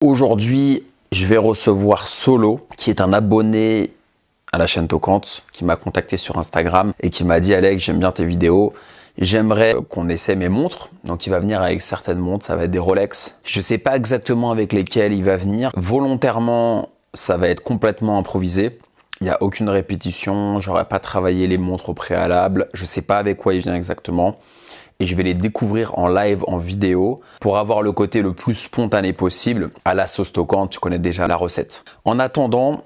Aujourd'hui, je vais recevoir Solo, qui est un abonné à la chaîne Tocante, qui m'a contacté sur Instagram et qui m'a dit « Alex, j'aime bien tes vidéos, j'aimerais qu'on essaie mes montres ». Donc il va venir avec certaines montres, ça va être des Rolex. Je ne sais pas exactement avec lesquelles il va venir. Volontairement, ça va être complètement improvisé. Il n'y a aucune répétition, j'aurais pas travaillé les montres au préalable. Je ne sais pas avec quoi il vient exactement. Et je vais les découvrir en live, en vidéo, pour avoir le côté le plus spontané possible à la sauce Tocante. Tu connais déjà la recette. En attendant,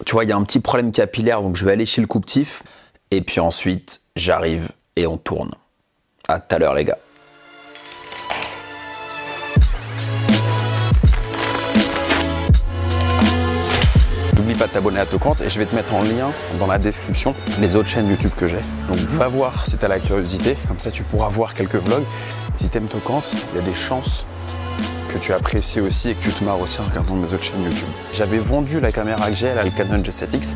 tu vois, il y a un petit problème capillaire, donc je vais aller chez le couptif. Et puis ensuite, j'arrive et on tourne. À tout à l'heure, les gars. N'oublie pas de t'abonner à Tocante et je vais te mettre en lien dans la description les autres chaînes YouTube que j'ai. Donc va voir si tu as la curiosité, comme ça tu pourras voir quelques vlogs. Si tu aimes Tocante, il y a des chances que tu apprécies aussi et que tu te marres aussi en regardant mes autres chaînes YouTube. J'avais vendu la caméra que j'ai, la Canon G7X,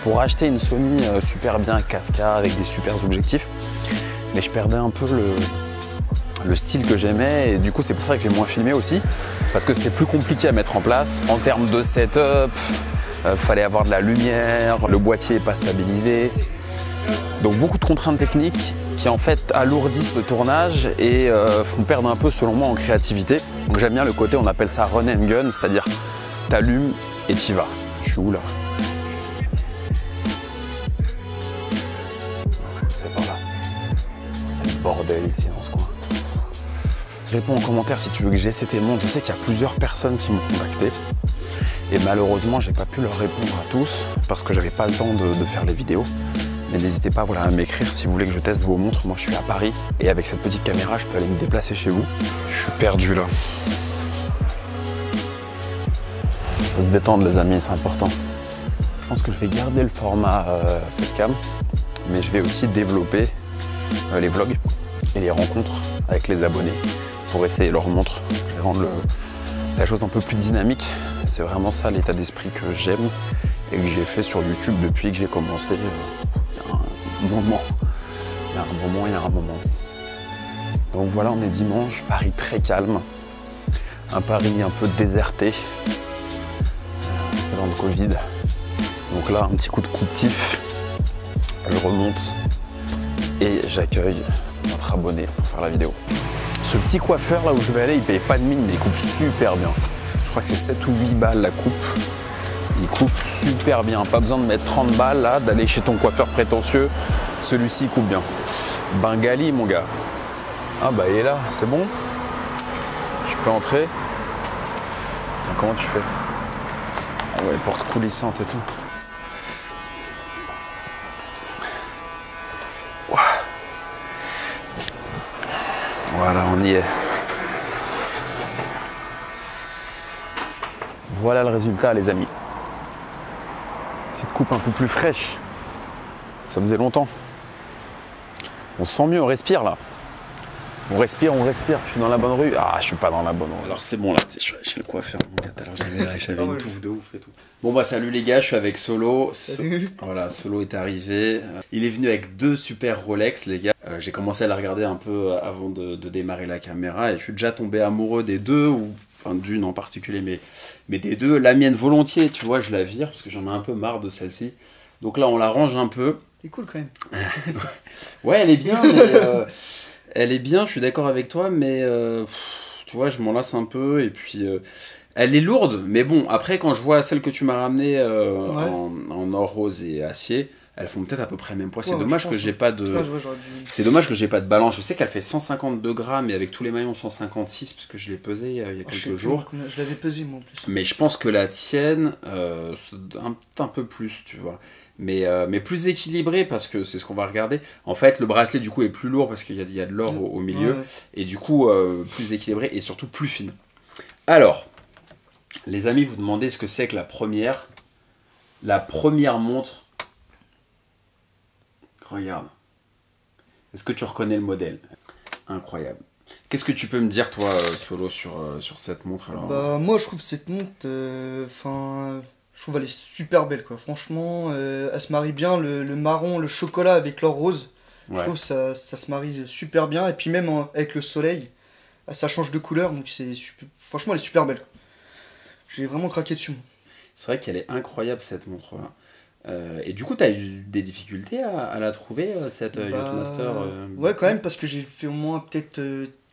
pour acheter une Sony super bien 4K avec des super objectifs. Mais je perdais un peu le style que j'aimais et du coup c'est pour ça que j'ai moins filmé aussi, parce que c'était plus compliqué à mettre en place en termes de setup. Fallait avoir de la lumière, le boîtier n'est pas stabilisé. Donc beaucoup de contraintes techniques qui en fait alourdissent le tournage et font perdre un peu selon moi en créativité. Donc j'aime bien le côté, on appelle ça run and gun, c'est-à-dire t'allumes et t'y vas. Je suis où là? C'est par là. C'est le bordel ici dans ce coin. Réponds en commentaire si tu veux que j'essaie tes montres. Je sais qu'il y a plusieurs personnes qui m'ont contacté. Et malheureusement, j'ai pas pu leur répondre à tous parce que j'avais pas le temps de faire les vidéos. Mais n'hésitez pas à m'écrire si vous voulez que je teste vos montres. Moi, je suis à Paris et avec cette petite caméra, je peux aller me déplacer chez vous. Je suis perdu là. Faut se détendre, les amis, c'est important. Je pense que je vais garder le format facecam, mais je vais aussi développer les vlogs et les rencontres avec les abonnés pour essayer leurs montres. Je vais rendre la chose un peu plus dynamique. C'est vraiment ça l'état d'esprit que j'aime et que j'ai fait sur YouTube depuis que j'ai commencé il y a un moment. Donc voilà, on est dimanche, Paris très calme. Un Paris un peu déserté. C'est dans le Covid. Donc là, un petit coup de couptif. Je remonte et j'accueille notre abonné pour faire la vidéo. Ce petit coiffeur là où je vais aller, il paye pas de mine, mais il coupe super bien. Je crois que c'est 7 ou 8 balles la coupe. Il coupe super bien. Pas besoin de mettre 30 balles là, d'aller chez ton coiffeur prétentieux. Celui-ci coupe bien. Bengali, mon gars. Ah bah il est là, c'est bon. Je peux entrer. Attends, comment tu fais? Ah ouais, porte coulissante et tout. Voilà, on y est. Voilà le résultat, les amis. Petite coupe un peu plus fraîche. Ça faisait longtemps. On se sent mieux, on respire là. On respire. Je suis dans la bonne rue. Ah, je suis pas dans la bonne rue. Alors c'est bon là, je suis chez le coiffeur. Alors j'avais une touffe de ouf et tout. Bon bah salut les gars, je suis avec Solo. Salut. Voilà, Solo est arrivé. Il est venu avec 2 super Rolex, les gars. J'ai commencé à la regarder un peu avant de démarrer la caméra et je suis déjà tombé amoureux des deux, ou enfin d'une en particulier, mais des deux. La mienne volontiers, tu vois, je la vire parce que j'en ai un peu marre de celle-ci. Donc là, on la range un peu. C'est cool quand même. Ouais, elle est bien, mais, elle est bien, je suis d'accord avec toi, mais tu vois, je m'en lasse un peu et puis elle est lourde, mais bon, après quand je vois celle que tu m'as ramenée en or rose et acier, elles font peut-être à peu près le même poids. C'est dommage que j'ai pas de. C'est dommage que j'ai pas de balance. Je sais qu'elle fait 152 grammes et avec tous les maillons 156 parce que je l'ai pesé il y a quelques jours. Je l'avais pesé moi en plus. Mais je pense que la tienne, un peu plus, tu vois. Mais plus équilibré parce que c'est ce qu'on va regarder. En fait, le bracelet du coup est plus lourd parce qu'il y a de l'or au milieu. Ouais. Et du coup, plus équilibré et surtout plus fine. Alors, les amis, vous demandez ce que c'est que la première montre. Regarde. Est-ce que tu reconnais le modèle? Incroyable. Qu'est-ce que tu peux me dire, toi, Solo, sur cette montre alors? Bah, moi, je trouve cette montre, je trouve elle est super belle, quoi. Franchement, elle se marie bien, le marron, le chocolat avec l'or rose. Ouais. Je trouve que ça se marie super bien. Et puis même avec le soleil, ça change de couleur, donc franchement, elle est super belle. J'ai vraiment craqué dessus. C'est vrai qu'elle est incroyable cette montre-là. Et du coup, tu as eu des difficultés à la trouver, cette Yachtmaster Ouais, quand même, parce que j'ai fait au moins peut-être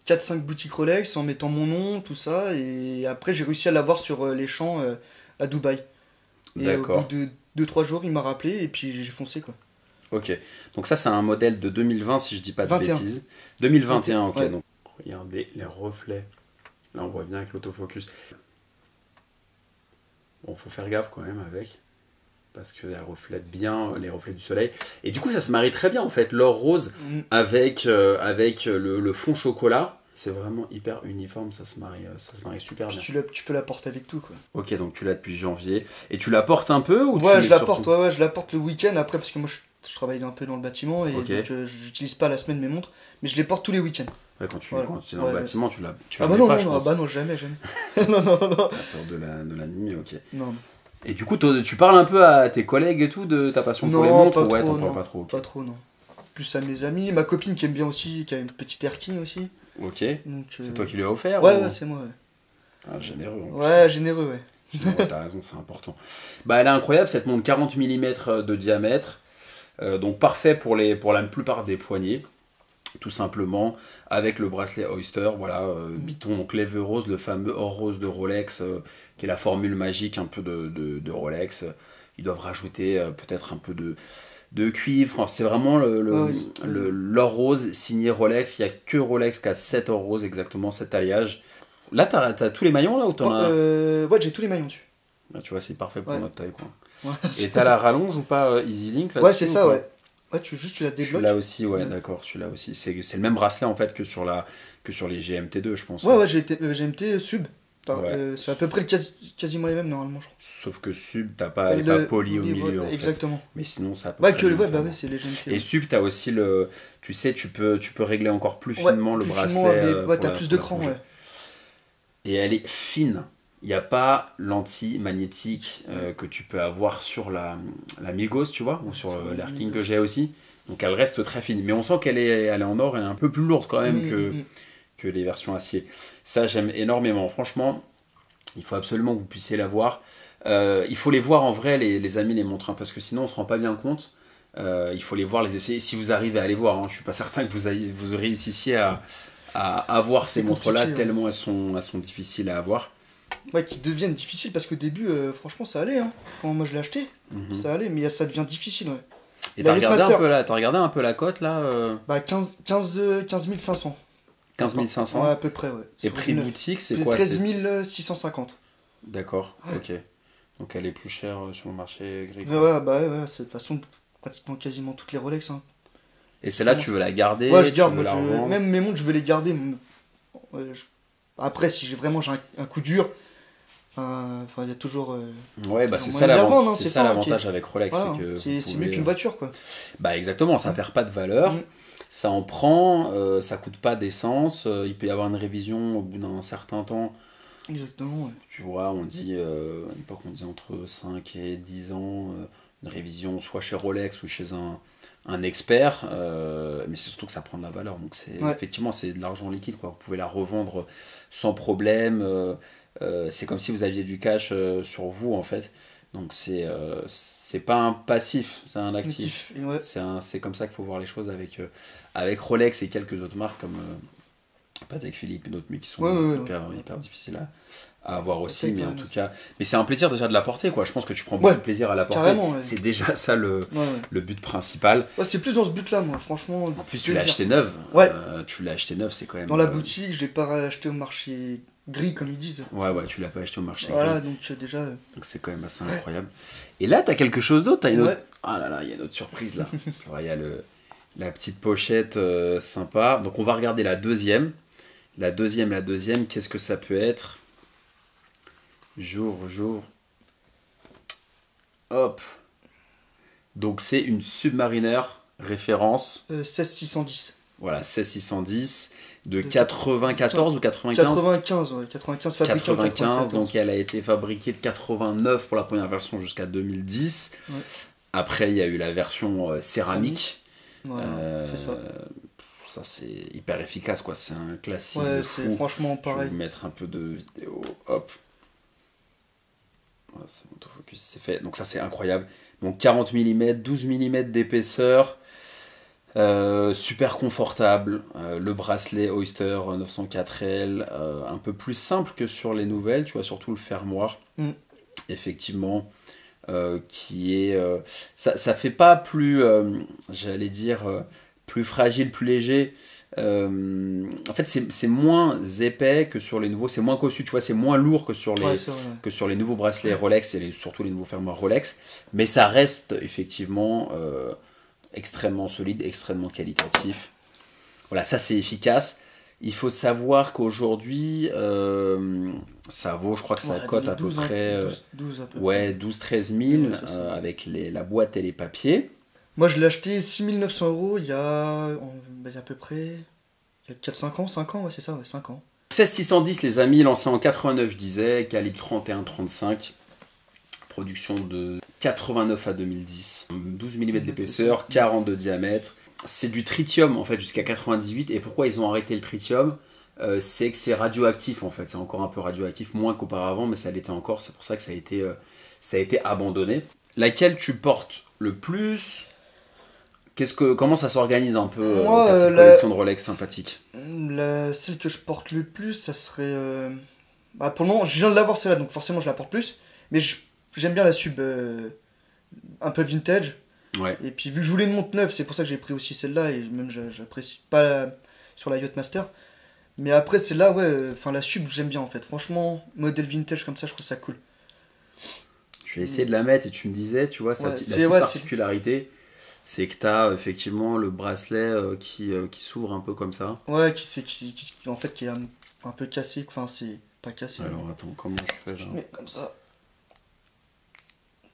4-5 boutiques Rolex en mettant mon nom, tout ça. Et après, j'ai réussi à l'avoir sur les champs à Dubaï. Et au bout de 2-3 jours, il m'a rappelé et puis j'ai foncé, quoi. Ok, donc ça c'est un modèle de 2020 si je dis pas de 21. bêtises. 2021, ok, ouais. Donc regardez les reflets. Là on voit bien avec l'autofocus. Bon, faut faire gaffe quand même avec, parce qu'elle reflète bien les reflets du soleil. Et du coup ça se marie très bien en fait, l'or rose avec le fond chocolat. C'est vraiment hyper uniforme, ça se marie super bien. Tu peux la porter avec tout, quoi. Ok, donc tu l'as depuis janvier. Et tu la portes un peu ou Ouais, je la porte, ouais, je la porte le week-end après, parce que moi je travaille un peu dans le bâtiment et donc j'utilise pas la semaine mes montres, mais je les porte tous les week-ends. Ouais, quand tu es dans le bâtiment, tu la ah bah non, jamais. non. La peur de la nuit, ok. Non. Et du coup, tu parles un peu à tes collègues et tout de ta passion pour les montres ou ouais, t'en parles pas trop Pas trop, non. Plus à mes amis, ma copine qui aime bien aussi, qui a une petite Erkin aussi. Ok. C'est toi qui lui as offert Ouais, c'est moi, ouais. Ah, généreux. Ouais, généreux, ouais. Ouais, t'as raison, c'est important. Bah, elle est incroyable, cette montre 40 mm de diamètre. Donc parfait pour la plupart des poignets. Tout simplement, avec le bracelet Oyster, voilà, Biton, donc lève rose, le fameux or rose de Rolex, qui est la formule magique un peu de Rolex. Ils doivent rajouter peut-être un peu de cuivre. Enfin, c'est vraiment l'or rose signé Rolex. Il n'y a que Rolex qui a 7 or rose, exactement, cet alliage. Là, t'as tous les maillons là ou t'en as... Ouais, j'ai tous les maillons dessus. Là, tu vois, c'est parfait pour notre taille, quoi. Ouais, et t'as la rallonge ou pas EasyLink là? Ouais, c'est ça, ouais. Ouais, tu la débloques. Celui-là aussi, ouais, d'accord, celui-là aussi. C'est le même bracelet en fait que sur les GMT2, je pense. Ouais, GMT sub. C'est à peu près quasiment les mêmes normalement, je crois. Sauf que sub, t'as pas poly au milieu. En exactement. Fait. Mais sinon, ça. Ouais, c'est les GMT. Et sub, t'as aussi tu sais, tu peux régler encore plus finement le bracelet. Ouais, t'as plus de cran, ouais. Et elle est fine. Il n'y a pas l'anti-magnétique que tu peux avoir sur la Migos, tu vois, ou sur l'Erkin que j'ai aussi. Donc elle reste très fine. Mais on sent qu'elle est en or, elle est un peu plus lourde quand même que les versions acier. Ça, j'aime énormément. Franchement, il faut absolument que vous puissiez la voir. Il faut les voir en vrai, les amis, les montres, hein, parce que sinon on ne se rend pas bien compte. Il faut les voir, les essayer. Si vous arrivez à les voir, hein, je ne suis pas certain que vous réussissiez à avoir ces montres-là, tellement elles sont difficiles à avoir. Ouais, qui deviennent difficiles parce qu'au début, franchement, ça allait. Hein. Quand moi je l'ai acheté, ça allait, mais ça devient difficile. Ouais. Et t'as regardé un peu la cote là Bah 15 500. 15 500 ouais, à peu près, ouais. Et prix boutique, c'est quoi? 13 650. D'accord, ok. Donc elle est plus chère sur le marché gris. Ouais, c'est de toute façon pratiquement quasiment toutes les Rolex. Hein. Et celle-là, tu veux la garder? Ouais, je garde. Même mes montres, je veux les garder. Après, si j'ai un coup dur, il y a toujours. Ouais, bah c'est ça l'avantage avec Rolex. Voilà, c'est mieux qu'une voiture, quoi. Bah exactement, ça perd pas de valeur. Ça en prend, ça coûte pas d'essence. Il peut y avoir une révision au bout d'un certain temps. Exactement, ouais. Tu vois, on dit, à l'époque, on disait entre 5 et 10 ans, une révision soit chez Rolex ou chez un expert, mais c'est surtout que ça prend de la valeur. Donc effectivement, c'est de l'argent liquide, quoi. Vous pouvez la revendre sans problème. C'est comme si vous aviez du cash sur vous, en fait. Donc c'est pas un passif, c'est un actif. Ouais. C'est comme ça qu'il faut voir les choses avec Rolex et quelques autres marques comme Patek Philippe et d'autres, mais qui sont hyper difficiles à avoir aussi. Mais en tout cas, c'est un plaisir déjà de la porter, quoi. Je pense que tu prends beaucoup de plaisir à la porter. C'est déjà ça le but principal. Ouais, c'est plus dans ce but-là, moi, franchement. En plus, tu l'as acheté neuve. Ouais. Tu l'as acheté neuve, c'est quand même. Dans la boutique, je l'ai pas acheté au marché gris, comme ils disent. Ouais, tu l'as pas acheté au marché gris. Voilà, donc déjà. Donc c'est quand même assez incroyable. Et là, t'as quelque chose d'autre. T'as une autre. Ah là là, il y a une autre surprise là. Il y a la petite pochette sympa. Donc on va regarder la deuxième. La deuxième, qu'est-ce que ça peut être? Jour. Hop. Donc c'est une Submariner référence. 16610. Voilà, 16610 de 94 ou 95? 95, ouais. 95 fabriquée en 95. Donc elle a été fabriquée de 89 pour la première version jusqu'à 2010. Ouais. Après, il y a eu la version céramique. Voilà, c'est ça. Ça, c'est hyper efficace, quoi. C'est un classique. Ouais, c'est franchement pareil. Je vais mettre un peu de vidéo. Hop. c'est autofocus, c'est fait. Donc ça c'est incroyable. Donc 40 mm, 12 mm d'épaisseur, super confortable. Le bracelet Oyster 904L, un peu plus simple que sur les nouvelles, tu vois, surtout le fermoir. Effectivement, qui est... ça fait pas plus, j'allais dire, plus fragile, plus léger. En fait, c'est moins épais que sur les nouveaux, c'est moins cossu, tu vois, c'est moins lourd que sur les nouveaux bracelets Rolex et surtout les nouveaux fermoirs Rolex, mais ça reste effectivement extrêmement solide, extrêmement qualitatif. Voilà, ça c'est efficace. Il faut savoir qu'aujourd'hui, ça vaut, je crois que ça cote à peu près 12-13 000 avec la boîte et les papiers. Moi, je l'ai acheté 6 900 € il y a à peu près 4-5 ans, 5 ans, ouais, c'est ça, ouais, 5 ans. 16610, les amis, lancé en 89, je disais, calibre 31-35, production de 89 à 2010, 12 mm d'épaisseur, 40 de diamètre. C'est du tritium en fait jusqu'à 98. Et pourquoi ils ont arrêté le tritium? C'est que c'est radioactif en fait, c'est encore un peu radioactif, moins qu'auparavant, mais ça l'était encore, c'est pour ça que ça a été abandonné. Laquelle tu portes le plus? Comment ça s'organise un peu ta petite collection de Rolex sympathique? Celle que je porte le plus, ça serait... pour le moment, je viens de l'avoir celle-là, donc forcément je la porte plus. Mais j'aime bien la sub un peu vintage. Ouais. Et puis vu que je voulais une montre neuve, c'est pour ça que j'ai pris aussi celle-là. Et même j'apprécie pas sur la Yachtmaster. Mais après celle-là, ouais, la sub j'aime bien en fait. Franchement, modèle vintage comme ça, je trouve ça cool. Je vais essayer de la mettre et tu me disais, tu vois, la petite particularité... C'est que tu as effectivement le bracelet qui s'ouvre un peu comme ça. Ouais, qui est un peu cassé. Enfin, c'est pas cassé. Alors attends, comment je fais là? Je mets comme ça.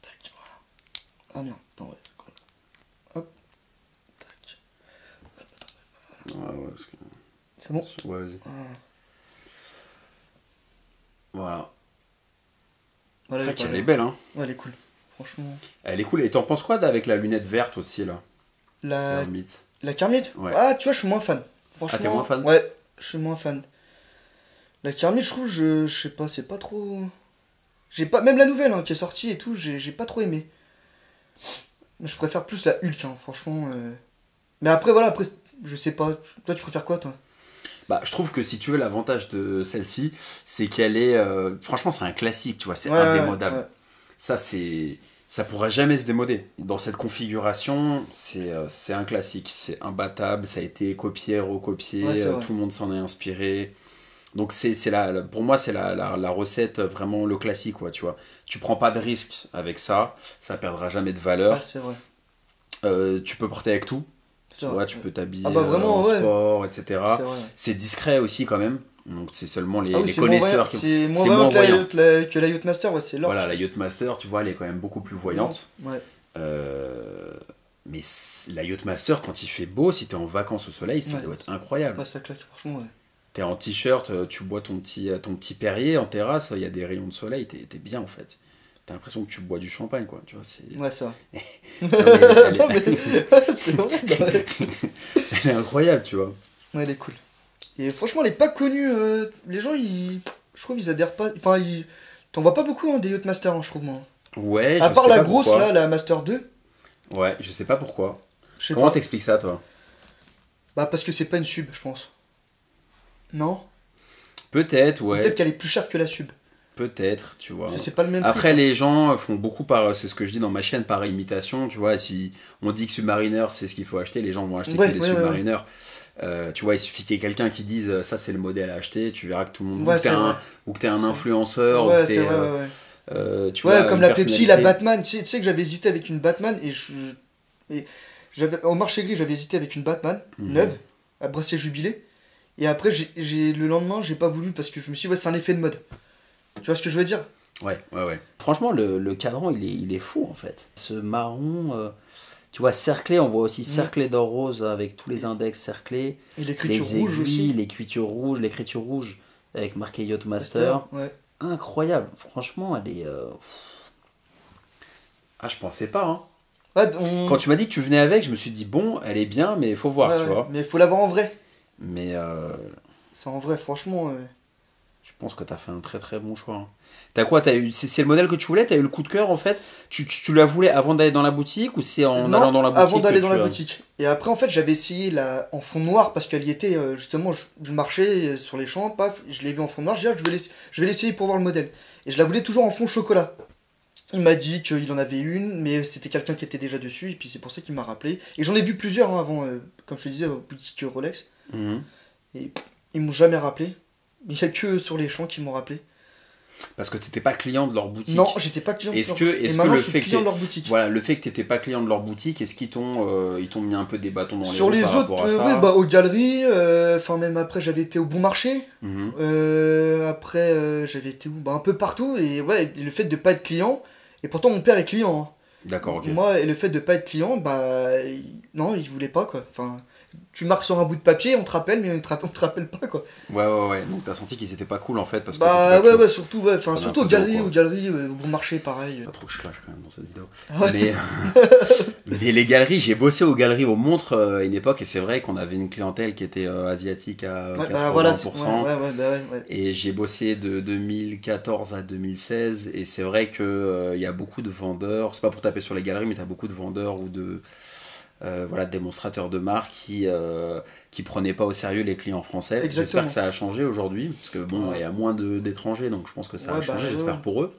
Tac, voilà. Ah merde, attends, ouais. Hop. Tac. Ouais, c'est bon? Ouais, vas-y. Voilà. Elle est belle, hein? Ouais, elle est cool. Franchement. Elle est cool. Et t'en penses quoi avec la lunette verte aussi là? La Kermit? Ouais. Ah, tu vois, je suis moins fan. Franchement. Ah, t'es moins fan? Ouais, je suis moins fan. La Kermit, je trouve, je sais pas, c'est pas trop. Même la nouvelle qui est sortie et tout, j'ai pas trop aimé. Je préfère plus la Hulk, franchement. Mais après, voilà, je sais pas. Toi, tu préfères quoi, toi? Bah, je trouve que si tu veux, l'avantage de celle-ci, c'est qu'elle est. Franchement, c'est un classique, tu vois, c'est indémodable. Ouais. Ça pourra jamais se démoder. Dans cette configuration, c'est un classique, c'est imbattable, ça a été copié, recopié, tout le monde s'en est inspiré. Donc pour moi, c'est la recette, vraiment le classique, quoi, tu vois. Tu prends pas de risque avec ça perdra jamais de valeur. C'est vrai. Tu peux porter avec tout. Tu vois, tu peux t'habiller en sport, etc. C'est discret aussi quand même. Donc c'est seulement les connaisseurs qui... C'est moins voyant que la Yachtmaster, c'est l'or. Voilà, la Yachtmaster, tu vois, elle est quand même beaucoup plus voyante. Ouais. Mais la Yachtmaster, quand il fait beau, si t'es en vacances au soleil, ça doit être incroyable. Ouais, ça claque, franchement, ouais. T'es en t-shirt, tu bois ton petit Perrier en terrasse, il y a des rayons de soleil, t'es bien en fait. T'as l'impression que tu bois du champagne, quoi. Tu vois, ouais, ça. C'est vrai. Elle est incroyable, tu vois. Ouais, elle est cool. Et franchement, elle est pas connue. Les gens, je trouve, ils adhèrent pas. Enfin, t'en vois pas beaucoup des Yachtmaster, je trouve, moi. Ouais, à part la grosse, là, la Master 2. Ouais, je sais pas pourquoi. Comment t'expliques ça, toi? Bah, parce que c'est pas une sub, je pense. Non? Peut-être, ouais. Peut-être qu'elle est plus chère que la sub. Peut-être, tu vois. C'est pas le même Après, prix, les gens font beaucoup c'est ce que je dis dans ma chaîne, par imitation, tu vois. Si on dit que Submariner, c'est ce qu'il faut acheter, les gens vont acheter les Submariner. Tu vois, il suffit qu'il y ait quelqu'un qui dise ça, c'est le modèle à acheter, tu verras que tout le monde. Ou que t'es un influenceur, ou que t'es. Tu vois, comme la Pepsi, la Batman. Tu sais que j'avais hésité avec une Batman au marché gris, j'avais hésité avec une Batman neuve, à bracelet jubilé. Et après, le lendemain, j'ai pas voulu parce que je me suis dit, c'est un effet de mode. Tu vois ce que je veux dire? Ouais. Franchement, le cadran, il est fou en fait. Ce marron, tu vois, cerclé, on voit aussi cerclé d'or rose avec tous les index cerclés. Et l'écriture rouge aussi. L'écriture rouge avec marqué Yachtmaster. Ouais. Incroyable. Franchement, elle est. Ah, je pensais pas, hein. Ouais, Quand tu m'as dit que tu venais avec, je me suis dit, bon, elle est bien, mais il faut voir, tu vois. Mais il faut l'avoir en vrai. Mais. C'est en vrai, franchement. Je pense que tu as fait un très très bon choix. Hein. T'as quoi, c'est le modèle que tu voulais? T'as eu le coup de cœur en fait? Tu la voulais avant d'aller dans la boutique ou c'est en allant dans la boutique? Avant d'aller dans la boutique. Et après en fait j'avais essayé en fond noir parce qu'elle y était justement, je marchais sur les champs, paf, je l'ai vu en fond noir, je dis je vais l'essayer pour voir le modèle. Et je la voulais toujours en fond chocolat. Il m'a dit qu'il en avait une, mais c'était quelqu'un qui était déjà dessus, et puis c'est pour ça qu'il m'a rappelé. Et j'en ai vu plusieurs hein, avant, comme je te disais, boutique Rolex. Et ils m'ont jamais rappelé. Il n'y a que sur les champs qui m'ont rappelé. Parce que tu n'étais pas client de leur boutique. Non, j'étais pas client de leur boutique. Et maintenant, je suis client de leur boutique. Voilà, le fait que tu n'étais pas client de leur boutique, est-ce qu'ils t'ont mis un peu des bâtons dans les roues sur les par autres, rapport à ça? oui, bah, aux galeries, enfin même après j'avais été au Bon Marché. Après j'avais été où? Bah, un peu partout. Et ouais, le fait de pas être client, et pourtant mon père est client. Hein. D'accord, ok. Moi, et le fait de pas être client, bah non, il voulait pas quoi. Enfin, tu marques sur un bout de papier, on te rappelle, mais on te rappelle pas quoi. Ouais. Donc t'as senti qu'ils étaient pas cool en fait parce que ouais, surtout aux galeries, au Bon Marché pareil. Pas trop que je clash quand même dans cette vidéo. Ouais. Mais les galeries, j'ai bossé aux galeries aux montres à une époque et c'est vrai qu'on avait une clientèle qui était asiatique à 80%. Ouais. Et j'ai bossé de 2014 à 2016 et c'est vrai que y a beaucoup de vendeurs. C'est pas pour taper sur les galeries, mais t'as beaucoup de vendeurs ou de démonstrateurs de marque qui prenaient pas au sérieux les clients français. Exactement. J'espère que ça a changé aujourd'hui parce que bon, il y a moins d'étrangers, donc je pense que ça a changé. J'espère pour eux.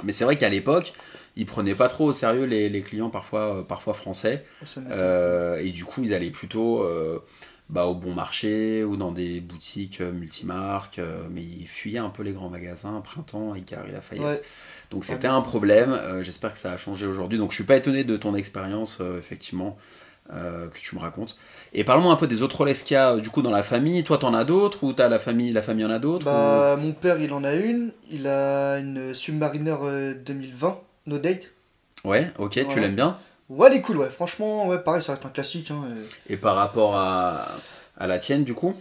Mais c'est vrai qu'à l'époque, ils prenaient pas trop au sérieux les clients parfois français. Et du coup, ils allaient plutôt au Bon Marché ou dans des boutiques multimarques, mais ils fuyaient un peu les grands magasins, Printemps, Icari, Lafayette. Ouais. Donc c'était un problème, j'espère que ça a changé aujourd'hui. Donc je suis pas étonné de ton expérience, effectivement, que tu me racontes. Et parlons un peu des autres Rolex qu'il y a du coup dans la famille. Toi t'en as d'autres ou t'as la famille en a d'autres ou... Mon père il en a une, il a une Submariner 2020, No Date. Ouais, ok, tu l'aimes bien? Ouais, elle est cool, ouais, franchement, ouais, pareil, ça reste un classique. Hein, Et par rapport à la tienne du coup?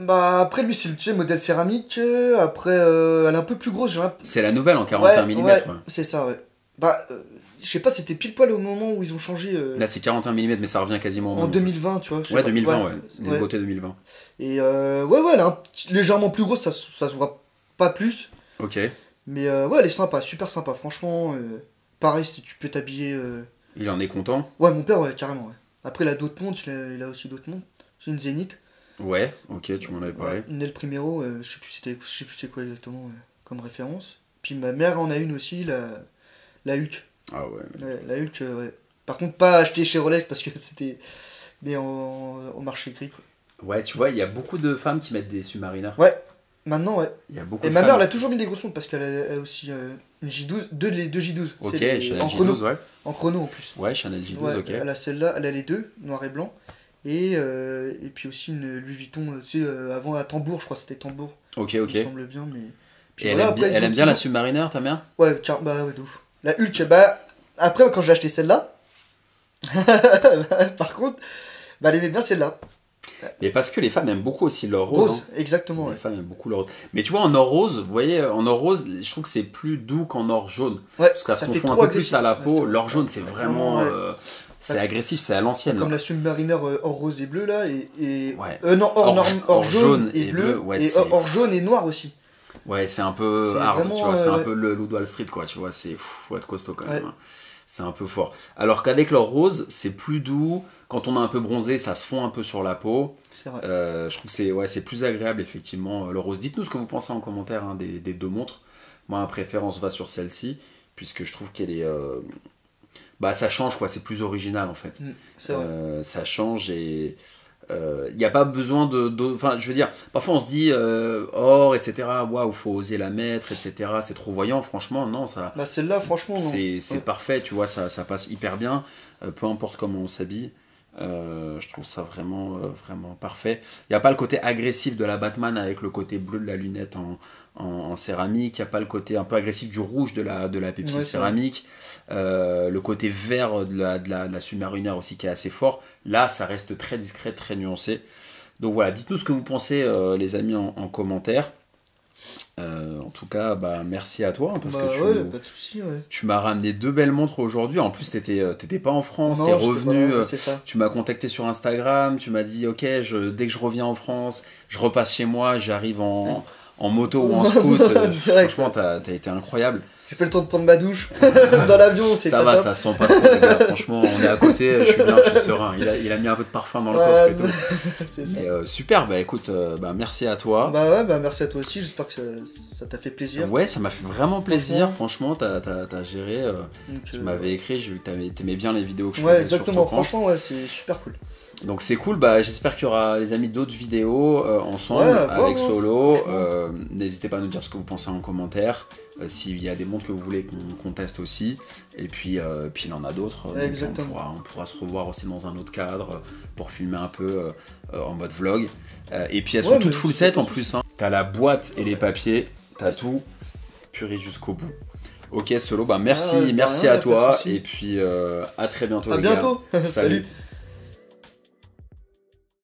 Après lui c'est le modèle céramique, après elle est un peu plus grosse. C'est la nouvelle en 41 mm. Ouais. C'est ça, ouais. Je sais pas, c'était pile poil au moment où ils ont changé. Là c'est 41 mm mais ça revient quasiment au en 2020, tu vois. Ouais, 2020, les beautés 2020. Et elle est légèrement plus grosse, ça se voit pas plus. Ok. Mais elle est sympa, super sympa, franchement. Pareil, si tu peux t'habiller. Il en est content? Ouais, mon père, ouais, carrément. Ouais. Après, il a d'autres montres, il a aussi d'autres montres. C'est une Zénith. Ouais, ok, tu m'en avais parlé. Une El Primero, je sais plus c'est quoi exactement comme référence. Puis ma mère en a une aussi, la Hulk. Ah ouais. La Hulk, ouais. Par contre, pas acheté chez Rolex parce que c'était. Mais au marché gris, quoi. Ouais, tu vois, il y a beaucoup de femmes qui mettent des Submariner. Ouais, maintenant, ouais. Il y a beaucoup Et de ma femmes. mère, elle a toujours mis des grosses montres parce qu'elle a aussi une J12, deux J12. Ok, Chanel J12, ouais. En chrono en plus. Ouais, Chanel J12, ouais, ok. Elle a celle-là, elle a les deux, noir et blanc. Et puis aussi une Louis Vuitton, tu sais, avant à Tambour, je crois que c'était Tambour. Ok. Il me semble bien, mais. Puis et voilà, elle aime bien la Submariner, ta mère? Ouais, ouais, de ouf. La Hulk, après, quand j'ai acheté celle-là, par contre, elle aimait bien celle-là. Mais parce que les femmes aiment beaucoup aussi l'or rose. Hein. Exactement. Les femmes aiment beaucoup l'or rose. Mais tu vois, en or rose, vous voyez, en or rose, je trouve que c'est plus doux qu'en or jaune. Ouais, parce que ça se confond un peu plus à la peau. L'or jaune, c'est vraiment. C'est agressif, c'est à l'ancienne. Comme la Submariner or rose et bleu là. Or jaune et bleu. Ouais, et or jaune et noir aussi. Ouais, c'est un peu hard, tu vois, c'est un peu le loup de Wall Street, quoi, tu vois, faut être costaud quand même. C'est un peu fort. Alors qu'avec l'or rose, c'est plus doux. Quand on est un peu bronzé, ça se fond un peu sur la peau. C'est vrai. Je trouve que c'est plus agréable, effectivement, le rose. Dites-nous ce que vous pensez en commentaire des deux montres. Moi, ma préférence va sur celle-ci, puisque je trouve qu'elle est... ça change, quoi. C'est plus original, en fait. C'est vrai. Ça change et... Il n'y a pas besoin enfin, je veux dire, parfois on se dit or, etc. Waouh, faut oser la mettre, etc. C'est trop voyant, franchement, non, ça. Celle-là, franchement, non. C'est parfait, tu vois, ça passe hyper bien, peu importe comment on s'habille. Je trouve ça vraiment parfait. Il n'y a pas le côté agressif de la Batman avec le côté bleu de la lunette en céramique. Il n'y a pas le côté un peu agressif du rouge de la Pepsi céramique. Le côté vert de la Submariner aussi qui est assez fort. Là, ça reste très discret, très nuancé. Donc voilà, dites-nous ce que vous pensez, les amis, en commentaire. En tout cas, merci à toi parce que pas de souci, tu m'as ramené deux belles montres aujourd'hui. En plus, t'étais pas en France, t'es revenu. Tu m'as contacté sur Instagram, tu m'as dit ok, dès que je reviens en France, je repasse chez moi, j'arrive en en moto ou en scoot. Franchement, t'as été incroyable. J'ai pas le temps de prendre ma douche dans l'avion, c'est ça va, top. Ça sent pas trop, les gars. Franchement, on est à côté, je suis bien, je suis serein. Il a mis un peu de parfum dans le coffre et tout. C'est ça. Et, super, bah écoute, merci à toi. Bah ouais, merci à toi aussi, j'espère que ça t'a fait plaisir. Ouais, ça m'a fait vraiment plaisir, franchement, t'as géré. Tu m'avais écrit, j'ai vu que t'aimais bien les vidéos que je faisais. Ouais, exactement, franchement, ouais, c'est super cool. Donc c'est cool, bah, j'espère qu'il y aura les amis d'autres vidéos ensemble avec Solo. N'hésitez pas à nous dire ce que vous pensez en commentaire. S'il y a des montres que vous voulez qu'on teste aussi. Et puis il en a d'autres. On pourra se revoir aussi dans un autre cadre pour filmer un peu en mode vlog. Et puis elles sont toutes full set en plus. Hein. T'as la boîte et les papiers, t'as tout puré jusqu'au bout. Ok Solo, bah merci à toi. Et puis à très bientôt. À bientôt. Salut.